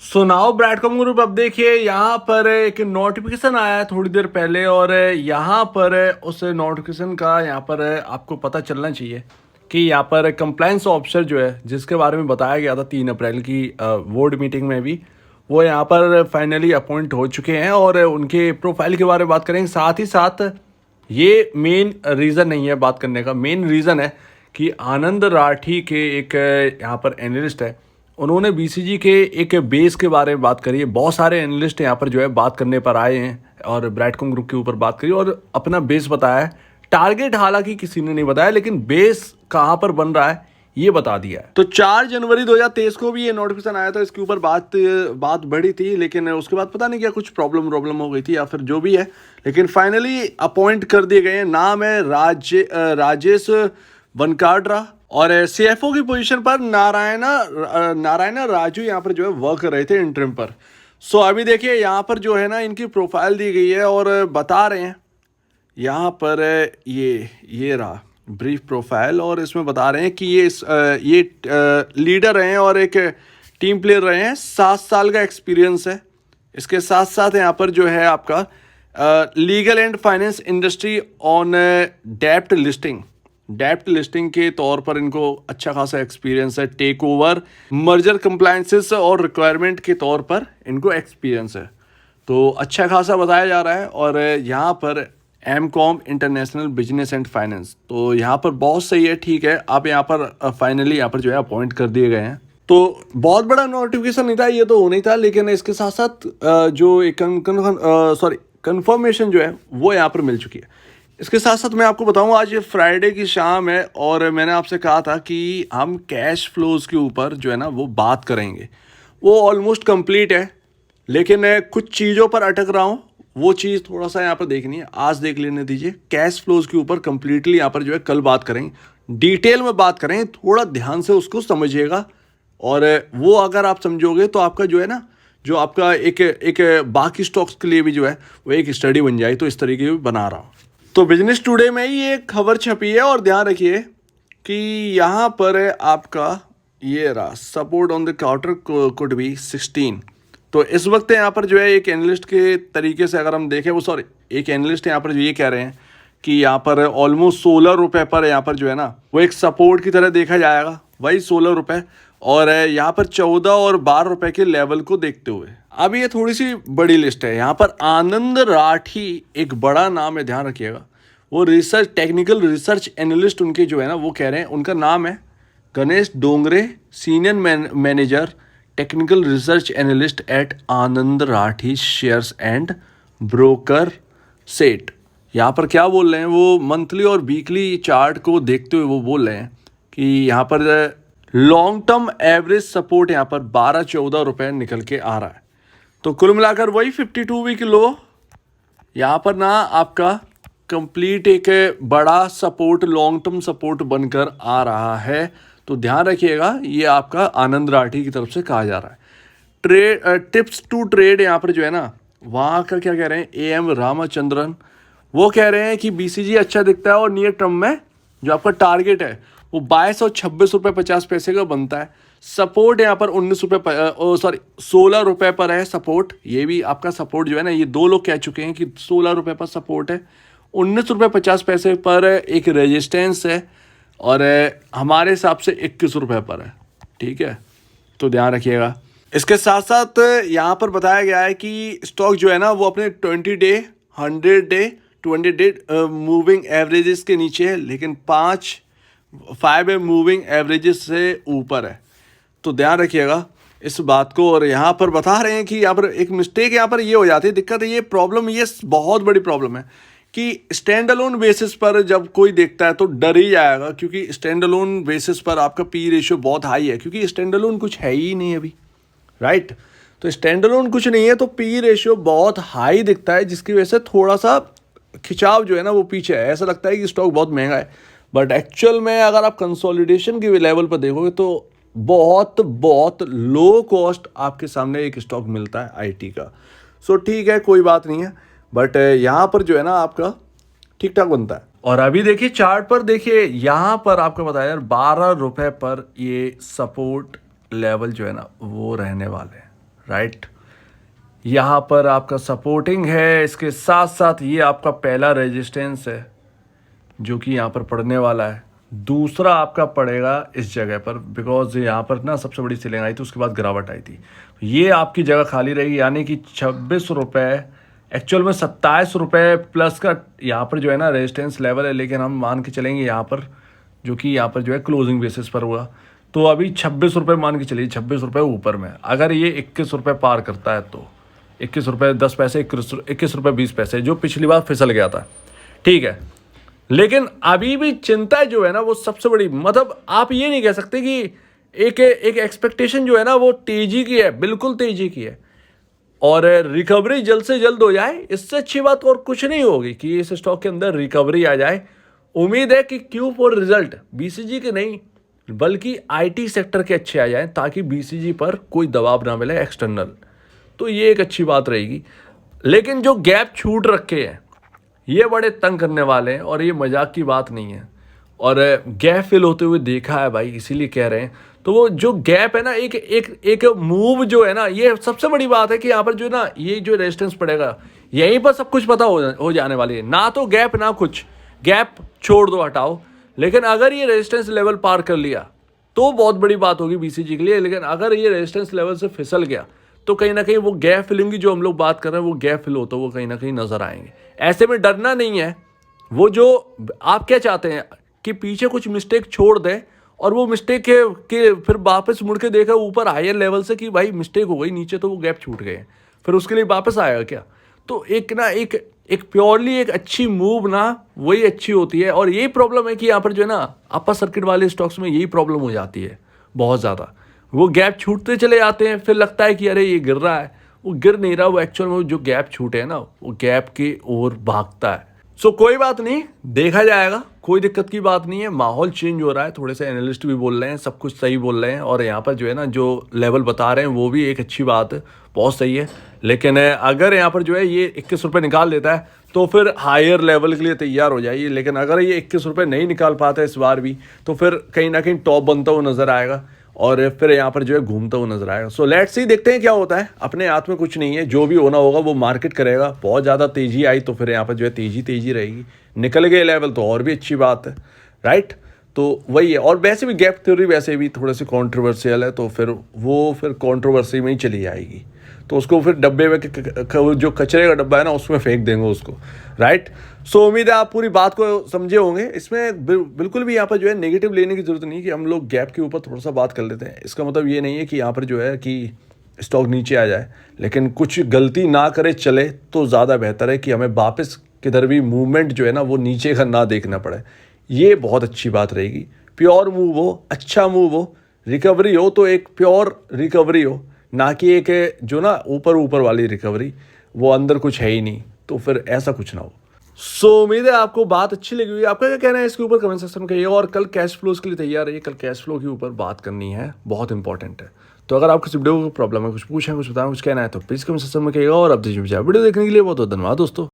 So now ब्रैडकॉम group, अब देखिए यहाँ पर एक नोटिफिकेशन आया है थोड़ी देर पहले, और यहाँ पर उस नोटिफिकेशन का यहाँ पर आपको पता चलना चाहिए कि यहाँ पर कंप्लायंस ऑफिसर जो है, जिसके बारे में बताया गया था 3 अप्रैल की बोर्ड मीटिंग में भी, वो यहाँ पर फाइनली अपॉइंट हो चुके हैं। और उनके प्रोफाइल के बारे में बात करेंगे। साथ ही साथ ये मेन रीज़न नहीं है बात करने का, मेन रीज़न है कि आनंद राठी के एक यहाँ पर एनालिस्ट है, उन्होंने बीसीजी के एक बेस के बारे में बात करी है। बहुत सारे एनालिस्ट यहाँ पर जो है बात करने पर आए हैं और ब्रैडकॉम ग्रुप के ऊपर बात करी और अपना बेस बताया है। टारगेट हालांकि किसी ने नहीं बताया, लेकिन बेस कहाँ पर बन रहा है ये बता दिया है। तो 4 जनवरी 2023 को भी ये नोटिफिकेशन आया था, इसके ऊपर बात बढ़ी थी, लेकिन उसके बाद पता नहीं क्या कुछ प्रॉब्लम हो गई थी या फिर जो भी है, लेकिन फाइनली अपॉइंट कर दिए गए हैं। नाम है राजेश वनकाड्रा, और सीएफओ की पोजीशन पर नारायणा राजू यहाँ पर जो है वर्क कर रहे थे इंटरिम पर। सो अभी देखिए यहाँ पर जो है ना इनकी प्रोफाइल दी गई है और बता रहे हैं यहाँ पर ये रहा ब्रीफ प्रोफाइल, और इसमें बता रहे हैं कि ये लीडर रहे हैं और एक टीम प्लेयर रहे हैं। 7 साल का एक्सपीरियंस है। इसके साथ साथ यहाँ पर जो है आपका legal and finance industry on डेप्ट लिस्टिंग के तौर पर इनको अच्छा खासा एक्सपीरियंस है। टेक ओवर, मर्जर कंप्लायंसेस और रिक्वायरमेंट के तौर पर इनको एक्सपीरियंस है। तो अच्छा खासा बताया जा रहा है। और यहाँ पर MCom international business and finance, तो यहाँ पर बहुत सही है, ठीक है। आप यहाँ पर फाइनली यहाँ पर जो है अपॉइंट कर दिए गए हैं। तो बहुत बड़ा नोटिफिकेशन नहीं था, ये तो होना ही था, लेकिन इसके साथ साथ जो एक कंफर्मेशन जो है वो यहाँ पर मिल चुकी है। इसके साथ साथ मैं आपको बताऊं, आज ये फ्राइडे की शाम है और मैंने आपसे कहा था कि हम कैश फ्लोज के ऊपर जो है ना वो बात करेंगे। वो ऑलमोस्ट कंप्लीट है, लेकिन कुछ चीज़ों पर अटक रहा हूँ। वो चीज़ थोड़ा सा यहाँ पर देखनी है, आज देख लेने दीजिए। कैश फ्लोज के ऊपर कंप्लीटली यहाँ पर जो है कल बात करेंगे, डिटेल में बात करेंगे, थोड़ा ध्यान से उसको समझिएगा। और वो अगर आप समझोगे तो आपका जो है ना, जो आपका एक बाकी स्टॉक्स के लिए भी जो है वो एक स्टडी बन जाए। तो इस तरीके की बना रहा हूँ। तो बिजनेस टुडे में ही एक खबर छपी है, और ध्यान रखिए कि यहाँ पर आपका ये रहा support on the quarter could be 16। तो इस वक्त यहाँ पर जो है एक एनालिस्ट के तरीके से अगर हम देखें, एक एनालिस्ट यहाँ पर जो ये कह रहे हैं कि यहाँ पर ऑलमोस्ट 16 रुपये पर यहाँ पर जो है ना वो एक सपोर्ट की तरह देखा जाएगा, वही 16 रुपये। और यहाँ पर 14 और 12 रुपये के लेवल को देखते हुए, अब ये थोड़ी सी बड़ी लिस्ट है। यहाँ पर आनंद राठी एक बड़ा नाम है, ध्यान रखिएगा। वो टेक्निकल रिसर्च एनालिस्ट उनके जो है ना वो कह रहे हैं, उनका नाम है Ganesh Dongre, senior manager technical research analyst eight Anand Rathi shares and broker set. यहाँ पर क्या बोल रहे हैं, वो मंथली और वीकली चार्ट को देखते हुए वो बोल रहे हैं कि यहाँ पर लॉन्ग टर्म एवरेज सपोर्ट यहाँ पर 12-14 रुपये निकल के आ रहा है। तो कुल मिलाकर वही 52 वीक लो यहाँ पर ना आपका कंप्लीट एक बड़ा सपोर्ट, लॉन्ग टर्म सपोर्ट बनकर आ रहा है। तो ध्यान रखिएगा, ये आपका आनंद राठी की तरफ से कहा जा रहा है। टिप्स टू ट्रेड यहाँ पर जो है ना, वहाँ का क्या कह रहे हैं, AM रामचंद्रन, वो कह रहे हैं कि बीसीजी अच्छा दिखता है और नियर टर्म में जो आपका टारगेट है वो 22 और 26 रुपये 50 पैसे का बनता है। सपोर्ट यहाँ पर 16 रुपये पर है सपोर्ट। ये भी आपका सपोर्ट जो है ना, ये 2 लोग कह चुके हैं कि 16 रुपये पर सपोर्ट है। 19 रुपये 50 पैसे पर एक रेजिस्टेंस है, और हमारे हिसाब से 21 रुपये पर है, ठीक है। तो ध्यान रखिएगा। इसके साथ साथ यहाँ पर बताया गया है कि स्टॉक जो है ना वो अपने 20 day 100 day 20 day moving averages के नीचे है, लेकिन 5 मूविंग एवरेजेस से ऊपर है। तो ध्यान रखिएगा इस बात को। और यहाँ पर बता रहे हैं कि यहाँ पर एक मिस्टेक यहाँ पर ये हो जाती है, दिक्कत है, ये प्रॉब्लम, ये बहुत बड़ी प्रॉब्लम है कि स्टैंड अलोन बेसिस पर जब कोई देखता है तो डर ही जाएगा, क्योंकि स्टैंड अलोन बेसिस पर आपका पी रेशियो बहुत हाई है, क्योंकि स्टैंड अलोन कुछ है ही नहीं अभी, राइट। तो स्टैंड अलोन कुछ नहीं है तो पी रेशियो बहुत हाई दिखता है, जिसकी वजह से थोड़ा सा खिंचाव जो है ना वो पीछे है, ऐसा लगता है कि स्टॉक बहुत महंगा है। बट एक्चुअल में अगर आप कंसोलिडेशन के लेवल पर देखोगे तो बहुत बहुत लो कॉस्ट आपके सामने एक स्टॉक मिलता है आईटी का। सो ठीक है, कोई बात नहीं है, बट यहाँ पर जो है ना आपका ठीक ठाक बनता है। और अभी देखिए चार्ट पर, देखिए यहाँ पर आपको बताया यार 12 रुपये पर ये सपोर्ट लेवल जो है ना वो रहने वाले हैं, राइट। यहाँ पर आपका सपोर्टिंग है, इसके साथ साथ ये आपका पहला रेजिस्टेंस है जो कि यहाँ पर पड़ने वाला है। दूसरा आपका पड़ेगा इस जगह पर, बिकॉज यहाँ पर ना सबसे बड़ी सेलिंग आई थी, उसके बाद गिरावट आई थी। ये आपकी जगह खाली रहेगी, यानी कि 26 रुपये, एक्चुअल में 27 रुपये प्लस का यहाँ पर जो है ना रेजिस्टेंस लेवल है, लेकिन हम मान के चलेंगे यहाँ पर, जो कि यहाँ पर जो है क्लोजिंग बेसिस पर हुआ, तो अभी 26 रुपये मान के चलिए, 26 रुपये ऊपर में। अगर ये 21 रुपये पार करता है तो 21 रुपये 10 पैसे, 21 रुपये 20 पैसे, जो पिछली बार फिसल गया था, ठीक है। लेकिन अभी भी चिंता जो है ना वो सबसे बड़ी, मतलब आप ये नहीं कह सकते कि एक एक्सपेक्टेशन जो है ना वो तेजी की है, बिल्कुल तेजी की है, और रिकवरी जल्द से जल्द हो जाए, इससे अच्छी बात और कुछ नहीं होगी कि इस स्टॉक के अंदर रिकवरी आ जाए। उम्मीद है कि Q4 रिजल्ट बीसीजी के नहीं बल्कि आईटी सेक्टर के अच्छे आ जाएं, ताकि बीसीजी पर कोई दबाव ना मिले एक्सटर्नल, तो ये एक अच्छी बात रहेगी। लेकिन जो गैप छूट रखे हैं ये बड़े तंग करने वाले हैं, और ये मजाक की बात नहीं है, और गैप फिल होते हुए देखा है भाई, इसीलिए कह रहे हैं। तो वो जो गैप है ना, एक मूव जो है ना, ये सबसे बड़ी बात है कि यहाँ पर जो ना ये जो रेजिस्टेंस पड़ेगा, यहीं पर सब कुछ पता हो जाने वाली है। ना तो गैप ना कुछ, गैप छोड़ दो, हटाओ, लेकिन अगर ये रेजिस्टेंस लेवल पार कर लिया तो बहुत बड़ी बात होगी बीसीजी के लिए। लेकिन अगर ये रेजिस्टेंस लेवल से फिसल गया तो कहीं ना कहीं वो गैप फिलिंग की जो हम लोग बात कर रहे हैं, वो गैप फिल होता वो कहीं ना कहीं नजर आएंगे। ऐसे में डरना नहीं है। वो जो आप क्या चाहते हैं कि पीछे कुछ मिस्टेक छोड़ दे, और वो मिस्टेक के फिर वापस मुड़ के देखा ऊपर हायर लेवल से कि भाई मिस्टेक हो गई, नीचे तो वो गैप छूट गए, फिर उसके लिए वापस आएगा क्या? तो एक प्योरली एक अच्छी मूव ना वही अच्छी होती है। और यही प्रॉब्लम है कि यहाँ पर जो है ना अपर सर्किट वाले स्टॉक्स में यही प्रॉब्लम हो जाती है बहुत ज़्यादा। वो गैप छूटते चले जाते हैं, फिर लगता है कि अरे ये गिर रहा है, वो गिर नहीं रहा, वो एक्चुअल में जो गैप छूटे है ना वो गैप की ओर भागता है। सो कोई बात नहीं, देखा जाएगा, कोई दिक्कत की बात नहीं है। माहौल चेंज हो रहा है, थोड़े से एनालिस्ट भी बोल रहे हैं, सब कुछ सही बोल रहे हैं, और यहाँ पर जो है ना जो लेवल बता रहे हैं वो भी एक अच्छी बात है, बहुत सही है। लेकिन अगर यहाँ पर जो है ये 21 रुपये निकाल लेता है तो फिर हायर लेवल के लिए तैयार हो जाइए। लेकिन अगर ये 21 रुपये नहीं निकाल पाता है इस बार भी, तो फिर कहीं ना कहीं टॉप बनता हुआ नजर आएगा, और फिर यहाँ पर जो है घूमता हुआ नजर आएगा। सो लेट्स सी, देखते हैं क्या होता है। अपने हाथ में कुछ नहीं है, जो भी होना होगा वो मार्केट करेगा। बहुत ज़्यादा तेजी आई तो फिर यहाँ पर जो है तेजी रहेगी, निकल गए लेवल तो और भी अच्छी बात है, राइट। तो वही है। और वैसे भी गैप थ्योरी वैसे भी थोड़ी सी कॉन्ट्रोवर्शियल है, तो फिर वो फिर कॉन्ट्रोवर्सी में ही चली जाएगी, तो उसको फिर डब्बे में जो कचरे का डब्बा है ना उसमें फेंक देंगे उसको, राइट। सो उम्मीद है आप पूरी बात को समझे होंगे। इसमें बिल्कुल भी यहाँ पर जो है नेगेटिव लेने की जरूरत नहीं कि हम लोग गैप के ऊपर थोड़ा सा बात कर लेते हैं। इसका मतलब ये नहीं है कि यहाँ पर जो है कि स्टॉक नीचे आ जाए, लेकिन कुछ गलती ना करे चले तो ज़्यादा बेहतर है कि हमें वापस किधर भी मूवमेंट जो है ना वो नीचे का ना देखना पड़े। ये बहुत अच्छी बात रहेगी। प्योर मूव हो, अच्छा मूव हो, रिकवरी हो तो एक प्योर रिकवरी हो, ना कि एक जो ना ऊपर वाली रिकवरी, वो अंदर कुछ है ही नहीं, तो फिर ऐसा कुछ ना हो। सो उम्मीद है आपको बात अच्छी लगी हुई। आपका क्या कहना है इसके ऊपर कमेंट सेक्शन में कहिए, और कल कैश फ्लोज के लिए तैयार रहिए। कल कैश फ्लो के ऊपर बात करनी है, बहुत इंपॉर्टेंट है। तो अगर आपको वीडियो को प्रॉब्लम है, कुछ पूछें, कुछ बताएं, कुछ कहना है, तो प्लीज़ कमेंट सेक्शन में कहिएगा। और अब वीडियो देखने के लिए बहुत धन्यवाद दोस्तों।